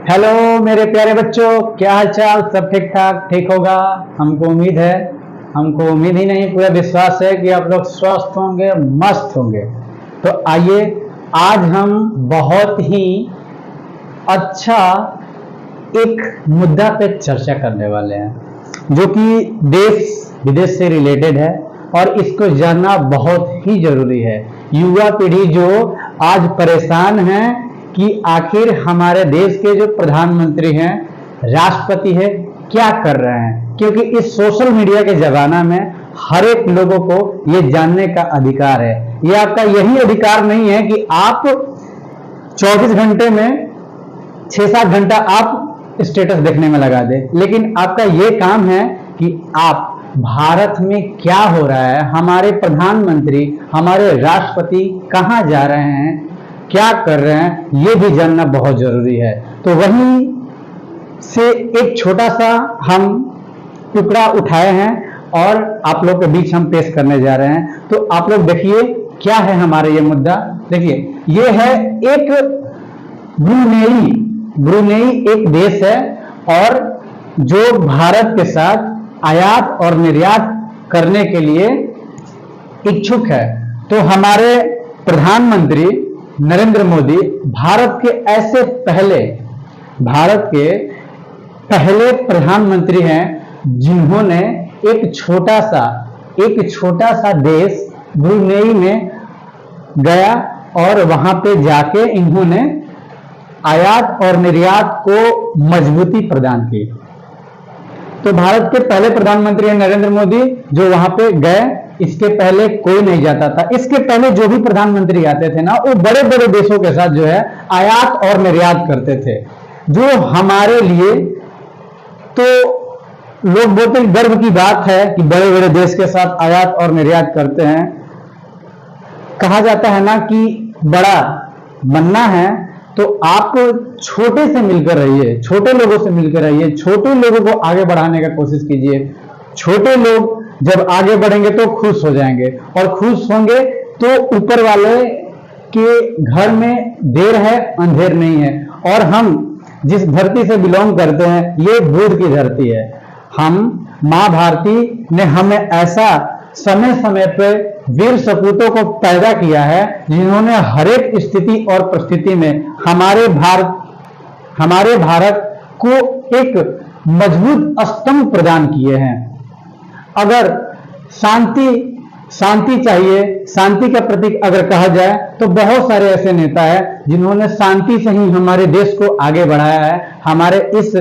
Hello मेरे प्यारे बच्चों, क्या हाल चाल? सब ठीक ठाक ठीक होगा। हमको उम्मीद है, हमको उम्मीद ही नहीं पूरा विश्वास है कि आप लोग स्वस्थ होंगे, मस्त होंगे। तो आइए, आज हम बहुत ही अच्छा एक मुद्दा पे चर्चा करने वाले हैं जो कि देश विदेश से रिलेटेड है और इसको जानना बहुत ही जरूरी है। युवा पीढ़ी जो आज परेशान है कि आखिर हमारे देश के जो प्रधानमंत्री हैं, राष्ट्रपति है, क्या कर रहे हैं, क्योंकि इस सोशल मीडिया के जमाना में हर एक लोगों को ये जानने का अधिकार है। ये आपका यही अधिकार नहीं है कि आप 24 घंटे में 6-7 घंटा आप स्टेटस देखने में लगा दे, लेकिन आपका ये काम है कि आप भारत में क्या हो रहा है, हमारे प्रधानमंत्री, हमारे राष्ट्रपति कहाँ जा रहे हैं, क्या कर रहे हैं, ये भी जानना बहुत जरूरी है। तो वहीं से एक छोटा सा हम टुकड़ा उठाए हैं और आप लोग के बीच हम पेश करने जा रहे हैं। तो आप लोग देखिए क्या है हमारा ये मुद्दा। देखिए, ये है एक ब्रुनेई। ब्रुनेई एक देश है और जो भारत के साथ आयात और निर्यात करने के लिए इच्छुक है। तो हमारे प्रधानमंत्री नरेंद्र मोदी भारत के पहले प्रधानमंत्री हैं जिन्होंने एक छोटा सा देश ब्रुनेई में गया और वहां पे जाके इन्होंने आयात और निर्यात को मजबूती प्रदान की। तो भारत के पहले प्रधानमंत्री हैं नरेंद्र मोदी जो वहां पे गए। इसके पहले कोई नहीं जाता था। इसके पहले जो भी प्रधानमंत्री आते थे ना, वो बड़े बड़े देशों के साथ जो है आयात और निर्यात करते थे, जो हमारे लिए तो लोग बोलते हैं गर्व की बात है कि बड़े बड़े देश के साथ आयात और निर्यात करते हैं। कहा जाता है ना कि बड़ा बनना है तो आप छोटे से मिलकर रहिए, छोटे लोगों से मिलकर रहिए, छोटे लोगों को आगे बढ़ाने का कोशिश कीजिए। छोटे लोग जब आगे बढ़ेंगे तो खुश हो जाएंगे और खुश होंगे तो ऊपर वाले के घर में देर है अंधेर नहीं है। और हम जिस धरती से बिलोंग करते हैं ये दूध की धरती है। हम माँ भारती ने हमें ऐसा समय समय पर वीर सपूतों को पैदा किया है जिन्होंने हर एक स्थिति और परिस्थिति में हमारे भारत को एक मजबूत स्तंभ प्रदान किए हैं। अगर शांति चाहिए, शांति का प्रतीक अगर कहा जाए तो बहुत सारे ऐसे नेता हैं जिन्होंने शांति से ही हमारे देश को आगे बढ़ाया है, हमारे इस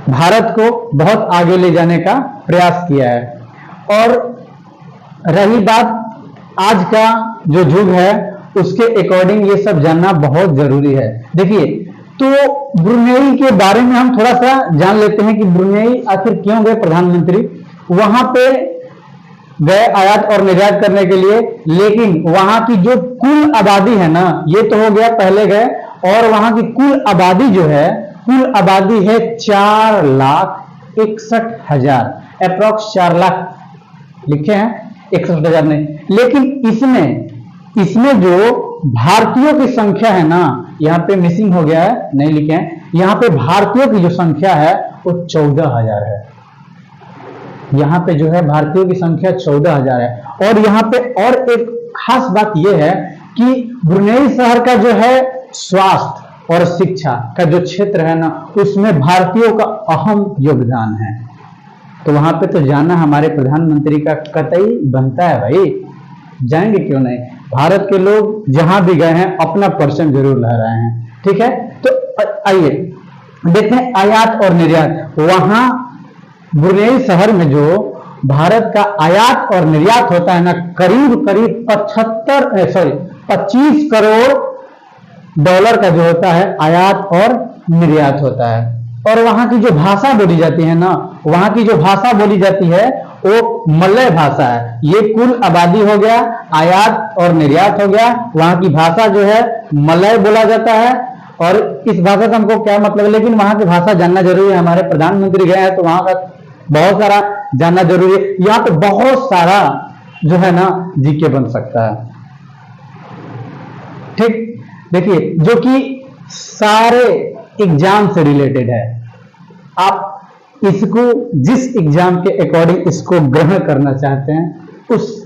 भारत को बहुत आगे ले जाने का प्रयास किया है। और रही बात आज का जो युग है उसके अकॉर्डिंग ये सब जानना बहुत जरूरी है। देखिए, तो ब्रुनेई के बारे में हम थोड़ा सा जान लेते हैं कि ब्रुनेई आखिर क्यों गए प्रधानमंत्री। वहां पे गए आयात और निर्यात करने के लिए, लेकिन वहां की जो कुल आबादी है ना, ये तो हो गया पहले गए, और वहां की कुल आबादी जो है, कुल आबादी है 4,61,000, अप्रॉक्स 4 लाख लिखे हैं, 61,000 नहीं। लेकिन इसमें जो भारतीयों की संख्या है ना, यहाँ पे मिसिंग हो गया है, नहीं लिखे हैं। यहाँ पे भारतीयों की जो संख्या है वो 14,000 है। यहाँ पे जो है भारतीयों की संख्या 14,000 है। और यहाँ पे और एक खास बात यह है कि ब्रुनेई शहर का जो है स्वास्थ्य और शिक्षा का जो क्षेत्र है ना, उसमें भारतीयों का अहम योगदान है। तो वहां पे तो जाना हमारे प्रधानमंत्री का कतई बनता है भाई, जाएंगे क्यों नहीं। भारत के लोग जहां भी गए हैं अपना परचम जरूर लहराए हैं, ठीक है। तो आइए देखते हैं आयात और निर्यात। वहां ब्रुनेई शहर में जो भारत का आयात और निर्यात होता है ना, करीब 25 करोड़ डॉलर का जो होता है आयात और निर्यात होता है। और वहां की जो भाषा बोली जाती है ना, वहां की जो भाषा बोली जाती है वो मलय भाषा है। ये कुल आबादी हो गया, आयात और निर्यात हो गया, वहां की भाषा जो है मलय बोला जाता है। और इस भाषा का हमको क्या मतलब है, लेकिन वहां की भाषा जानना जरूरी है। हमारे प्रधानमंत्री गए हैं तो वहां का बहुत सारा जानना जरूरी है। यहाँ पे बहुत सारा जो है ना जीके बन सकता है, ठीक। देखिए, जो कि सारे एग्जाम से रिलेटेड है। आप इसको जिस एग्जाम के अकॉर्डिंग इसको ग्रहण करना चाहते हैं उस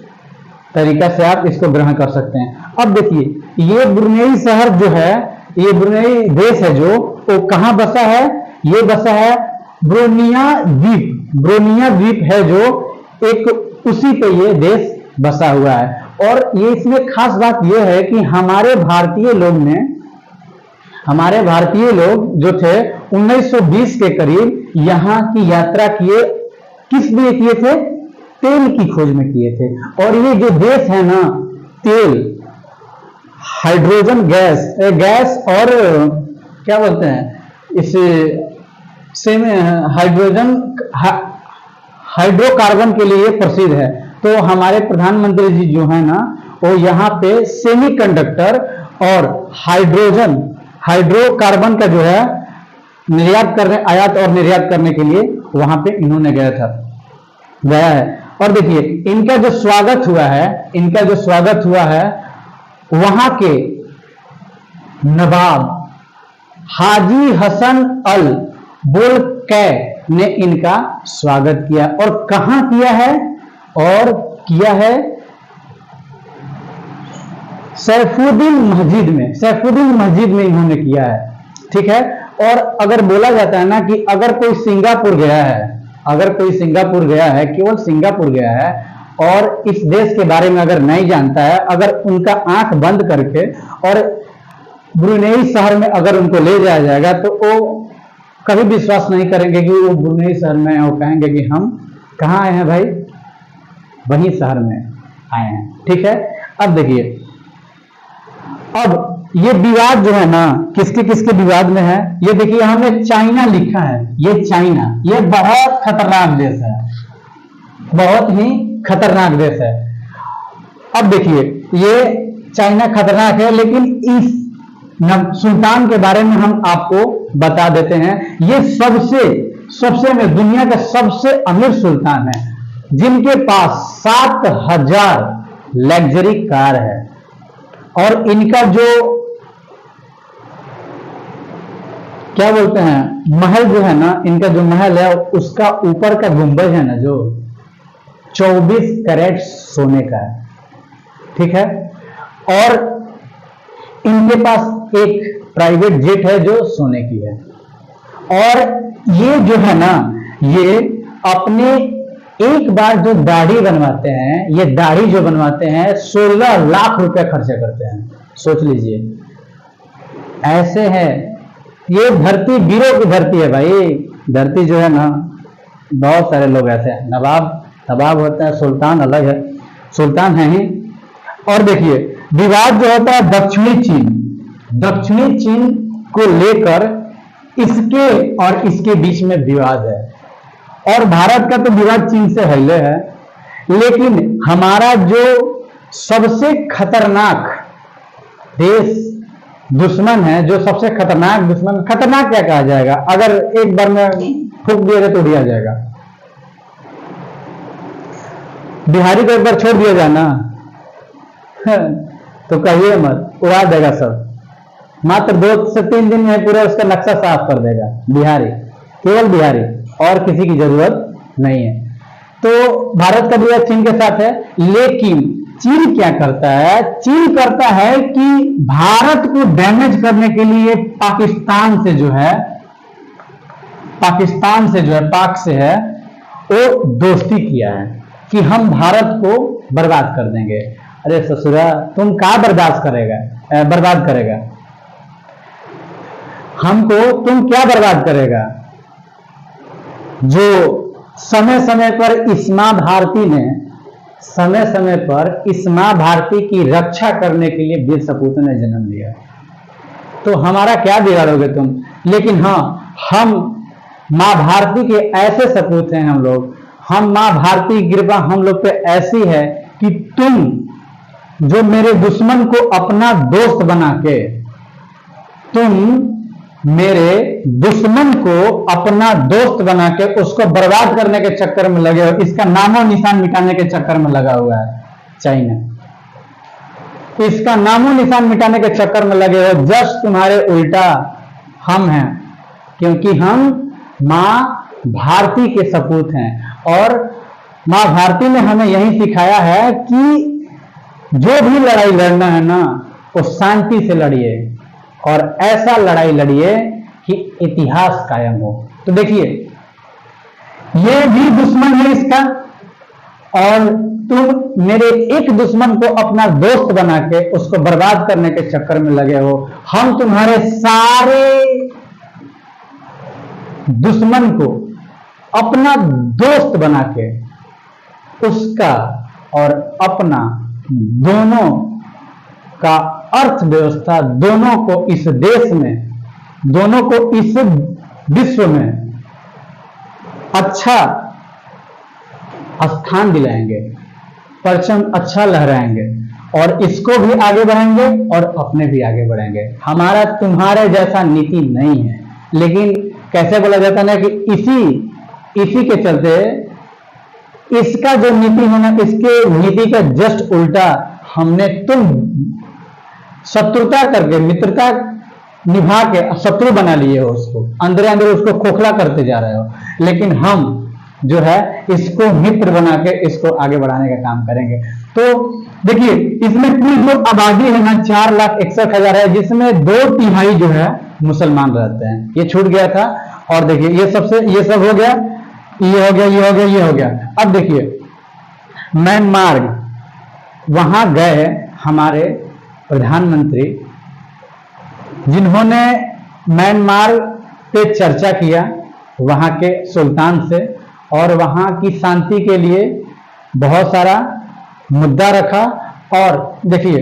तरीका से आप इसको ग्रहण कर सकते हैं। अब देखिए ये ब्रुनेई शहर जो है, ये ब्रुनेई देश है जो वो कहां बसा है, ये बसा है ब्रोनिया द्वीप। ब्रोनिया द्वीप है जो एक उसी पे ये देश बसा हुआ है। और ये इसमें खास बात ये है कि हमारे भारतीय लोग जो थे 1920 के करीब यहाँ की यात्रा किए, किस लिए किए थे? तेल की खोज में किए थे। और ये जो देश है ना, तेल, हाइड्रोजन गैस और क्या बोलते हैं इसे हाइड्रोकार्बन के लिए प्रसिद्ध है। तो हमारे प्रधानमंत्री जी जो है ना, वो यहाँ पे सेमीकंडक्टर और हाइड्रोकार्बन का जो है आयात और निर्यात करने के लिए वहां पे इन्होंने गया है। और देखिए इनका जो स्वागत हुआ है वहां के नवाब हाजी हसन अल बुल्कै ने इनका स्वागत किया। और कहां किया है? और किया है सैफुद्दीन मस्जिद में इन्होंने किया है। ठीक है। और अगर बोला जाता है ना कि अगर कोई सिंगापुर गया है, केवल सिंगापुर गया है और इस देश के बारे में अगर नहीं जानता है, अगर उनका आंख बंद करके और ब्रुनेई शहर में अगर उनको ले जाया जाएगा तो वो कभी विश्वास नहीं करेंगे कि वो ब्रुनेई शहर में है। वो कहेंगे कि हम कहाँ आए हैं भाई, वही शहर में आए हैं। ठीक है। अब देखिए, अब ये विवाद जो है ना, किसके विवाद में है? ये देखिए यहाँ पे चाइना लिखा है। ये चाइना, ये बहुत खतरनाक देश है, बहुत ही खतरनाक देश है। अब देखिए ये चाइना खतरनाक है, लेकिन इस सुल्तान के बारे में हम आपको बता देते हैं। ये सबसे में दुनिया का सबसे अमीर सुल्तान है, जिनके पास 7000 लग्जरी कार है। और इनका जो क्या बोलते हैं महल जो है ना, इनका जो महल है उसका ऊपर का गुंबज है ना, जो 24 कैरेट सोने का है। ठीक है। और इनके पास एक प्राइवेट जेट है जो सोने की है। और ये जो है ना, ये अपने एक बार जो दाढ़ी बनवाते हैं, ये दाढ़ी जो बनवाते हैं 16 लाख रुपए खर्चा करते हैं। सोच लीजिए, ऐसे है ये धरती, वीरों की धरती है भाई। धरती जो है ना, बहुत सारे लोग ऐसे हैं, नवाब होता है, सुल्तान अलग है, सुल्तान है ही। और देखिए विवाद जो होता है दक्षिणी चीन को लेकर इसके और इसके बीच में विवाद है। और भारत का तो विवाद चीन से हल्ले है, लेकिन हमारा जो सबसे खतरनाक देश दुश्मन है, जो सबसे खतरनाक दुश्मन, खतरनाक क्या कहा जाएगा, अगर एक बार में फूंक दिया तो उड़िया जाएगा। बिहारी को एक बार छोड़ दिया जाना तो कहिए मत, उड़ा देगा सब। मात्र 2 से 3 दिन में पूरा उसका नक्शा साफ कर देगा बिहारी, केवल बिहारी, और किसी की जरूरत नहीं है। तो भारत का विवाद चीन के साथ है, लेकिन चीन क्या करता है? चीन करता है कि भारत को डैमेज करने के लिए पाकिस्तान से जो है पाक से है वो दोस्ती किया है कि हम भारत को बर्बाद कर देंगे। अरे ससुरा, तुम क्या बर्बाद करेगा हमको, तुम क्या बर्बाद करेगा? जो समय समय पर इस मां भारती की रक्षा करने के लिए वीर सपूतों ने जन्म लिया, तो हमारा क्या बिगाड़ोगे तुम? लेकिन हाँ, हम मां भारती के ऐसे सपूत हैं हम लोग, हम मां भारती की कृपा हम लोग पे ऐसी है कि तुम जो मेरे दुश्मन को अपना दोस्त बना के, उसको बर्बाद करने के चक्कर में लगे हो, इसका नामो निशान मिटाने के चक्कर में लगा हुआ है चाइना, इसका नामो निशान मिटाने के चक्कर में लगे हो। जस्ट तुम्हारे उल्टा हम हैं, क्योंकि हम माँ भारती के सपूत हैं। और माँ भारती ने हमें यही सिखाया है कि जो भी लड़ाई लड़ना है ना, वो शांति से लड़िए और ऐसा लड़ाई लड़िए कि इतिहास कायम हो। तो देखिए, ये भी दुश्मन है इसका, और तुम मेरे एक दुश्मन को अपना दोस्त बना के उसको बर्बाद करने के चक्कर में लगे हो। हम तुम्हारे सारे दुश्मन को अपना दोस्त बना के उसका और अपना दोनों का अर्थव्यवस्था, दोनों को इस देश में, दोनों को इस विश्व में अच्छा स्थान दिलाएंगे, परचम अच्छा लहराएंगे और इसको भी आगे बढ़ाएंगे और अपने भी आगे बढ़ेंगे। हमारा तुम्हारे जैसा नीति नहीं है, लेकिन कैसे बोला जाता है ना कि इसी के चलते इसका जो नीति है ना, इसके नीति का जस्ट उल्टा हमने तुम शत्रुता करके मित्रता निभा के शत्रु बना लिए हो, उसको अंदर अंदर उसको खोखला करते जा रहे हो। लेकिन हम जो है इसको मित्र बना के इसको आगे बढ़ाने का काम करेंगे। तो देखिए, इसमें कुल जो आबादी है ना 4,61,000 है, जिसमें 2/3 जो है मुसलमान रहते हैं। ये छूट गया था। और देखिए, ये सब हो गया, ये हो गया, ये हो गया, ये हो गया। अब देखिए, म्यांमार वहां गए हमारे प्रधानमंत्री, जिन्होंने म्यांमार पे चर्चा किया वहां के सुल्तान से और वहां की शांति के लिए बहुत सारा मुद्दा रखा। और देखिए,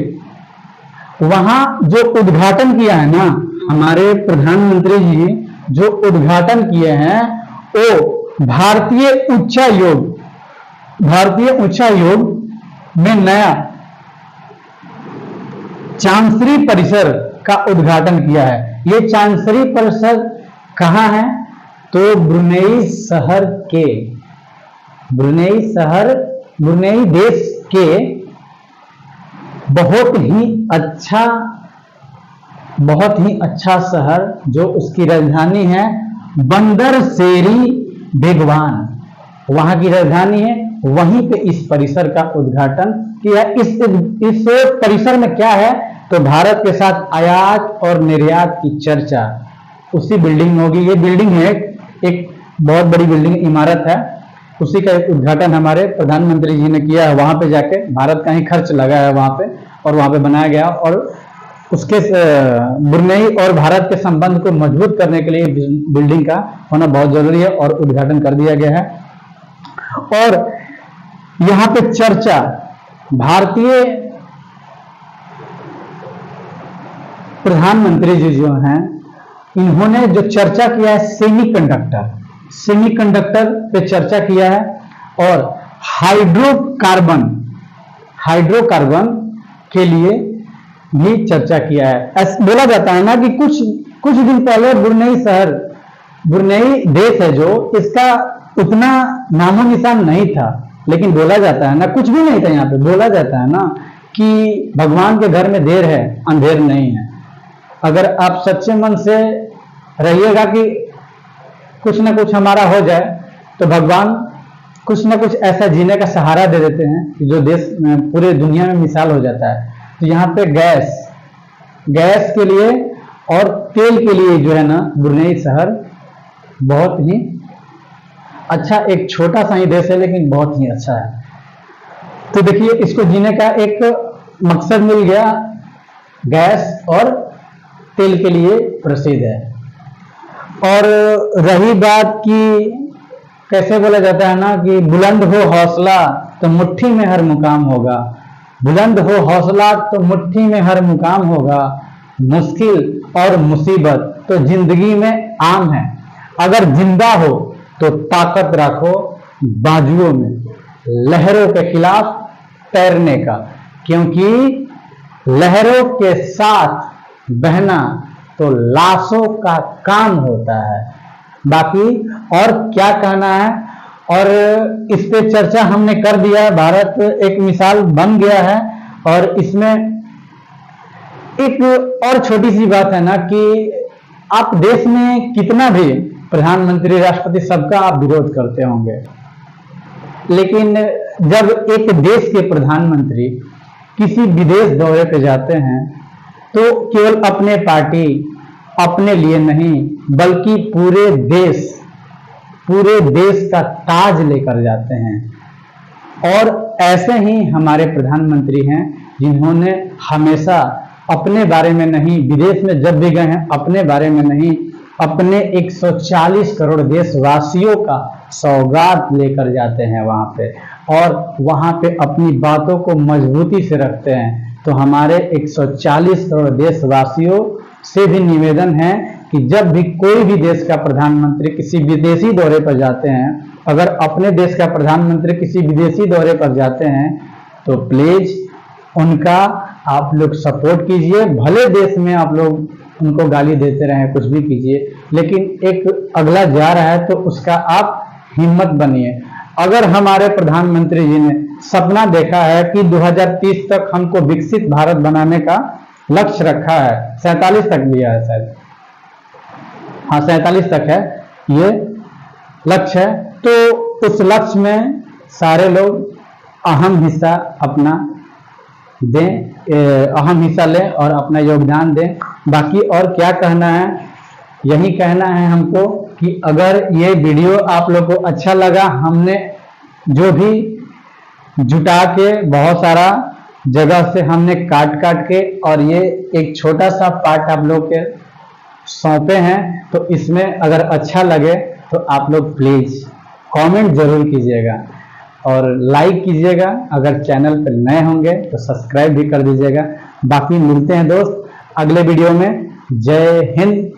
वहां जो उद्घाटन किया है ना, हमारे प्रधानमंत्री जी जो उद्घाटन किए हैं वो भारतीय उच्चायोग में नया चांसरी परिसर का उद्घाटन किया है। ये चांसरी परिसर कहाँ है? तो ब्रुनेई देश के बहुत ही अच्छा शहर, जो उसकी राजधानी है बंदर शेरी बेगवान, वहां की राजधानी है। वहीं पे इस परिसर का उद्घाटन किया। इस परिसर में क्या है? तो भारत के साथ आयात और निर्यात की चर्चा उसी बिल्डिंग में होगी। ये बिल्डिंग है एक बहुत बड़ी बिल्डिंग, इमारत है, उसी का एक उद्घाटन हमारे प्रधानमंत्री जी ने किया है। वहां पे जाके भारत का ही खर्च लगा है वहां पे, और वहां पे बनाया गया। और उसके ब्रुनेई और भारत के संबंध को मजबूत करने के लिए बिल्डिंग का होना बहुत जरूरी है और उद्घाटन कर दिया गया है। और यहाँ पे चर्चा भारतीय प्रधानमंत्री जी जो हैं, इन्होंने जो चर्चा किया है सेमीकंडक्टर पे चर्चा किया है। और हाइड्रोकार्बन के लिए भी चर्चा किया है। ऐसा बोला जाता है ना कि कुछ दिन पहले ब्रुनेई देश है जो, इसका उतना नामो निशान नहीं था, लेकिन बोला जाता है ना, कुछ भी नहीं था यहाँ पे, बोला जाता है ना कि भगवान के घर में देर है अंधेर नहीं है। अगर आप सच्चे मन से रहिएगा कि कुछ ना कुछ हमारा हो जाए, तो भगवान कुछ ना कुछ ऐसा जीने का सहारा दे देते हैं कि जो देश में पूरे दुनिया में मिसाल हो जाता है। तो यहाँ पे गैस के लिए और तेल के लिए जो है ना, ब्रुनेई शहर बहुत ही अच्छा, एक छोटा सा ही देश है लेकिन बहुत ही अच्छा है। तो देखिए, इसको जीने का एक मकसद मिल गया, गैस और तेल के लिए प्रसिद्ध है। और रही बात कि कैसे बोला जाता है ना कि बुलंद हो हौसला तो मुट्ठी में हर मुकाम होगा, बुलंद हो हौसला तो मुट्ठी में हर मुकाम होगा, मुश्किल और मुसीबत तो जिंदगी में आम है, अगर जिंदा हो तो ताकत रखो बाजुओं में लहरों के खिलाफ तैरने का, क्योंकि लहरों के साथ बहना तो लाशों का काम होता है। बाकी और क्या कहना है, और इस पे चर्चा हमने कर दिया है। भारत एक मिसाल बन गया है। और इसमें एक और छोटी सी बात है ना कि आप देश में कितना भी प्रधानमंत्री, राष्ट्रपति, सबका आप विरोध करते होंगे, लेकिन जब एक देश के प्रधानमंत्री किसी विदेश दौरे पे जाते हैं तो केवल अपने पार्टी, अपने लिए नहीं, बल्कि पूरे देश का ताज लेकर जाते हैं। और ऐसे ही हमारे प्रधानमंत्री हैं जिन्होंने हमेशा अपने बारे में नहीं, विदेश में जब भी गए हैं अपने बारे में नहीं, अपने 140 करोड़ देशवासियों का सौगात लेकर जाते हैं वहां पे, और वहां पे अपनी बातों को मजबूती से रखते हैं। तो हमारे 140 करोड़ देशवासियों से भी निवेदन है कि जब भी कोई भी देश का प्रधानमंत्री किसी विदेशी दौरे पर जाते हैं, अगर अपने देश का प्रधानमंत्री किसी विदेशी दौरे पर जाते हैं तो प्लीज उनका आप लोग सपोर्ट कीजिए। भले देश में आप लोग उनको गाली देते रहें, कुछ भी कीजिए, लेकिन एक अगला जा रहा है तो उसका आप हिम्मत बनिए। अगर हमारे प्रधानमंत्री जी ने सपना देखा है कि 2030 तक हमको विकसित भारत बनाने का लक्ष्य रखा है, 47 तक लिया है शायद, हाँ 47 तक है ये लक्ष्य है, तो उस लक्ष्य में सारे लोग अहम हिस्सा अपना दें, अहम हिस्सा लें और अपना योगदान दें। बाकी और क्या कहना है, यही कहना है हमको कि अगर ये वीडियो आप लोग को अच्छा लगा, हमने जो भी जुटा के बहुत सारा जगह से हमने काट के और ये एक छोटा सा पार्ट आप लोग के सौंपे हैं, तो इसमें अगर अच्छा लगे तो आप लोग प्लीज कमेंट जरूर कीजिएगा और लाइक कीजिएगा। अगर चैनल पर नए होंगे तो सब्सक्राइब भी कर दीजिएगा। बाकी मिलते हैं दोस्त अगले वीडियो में। जय हिंद।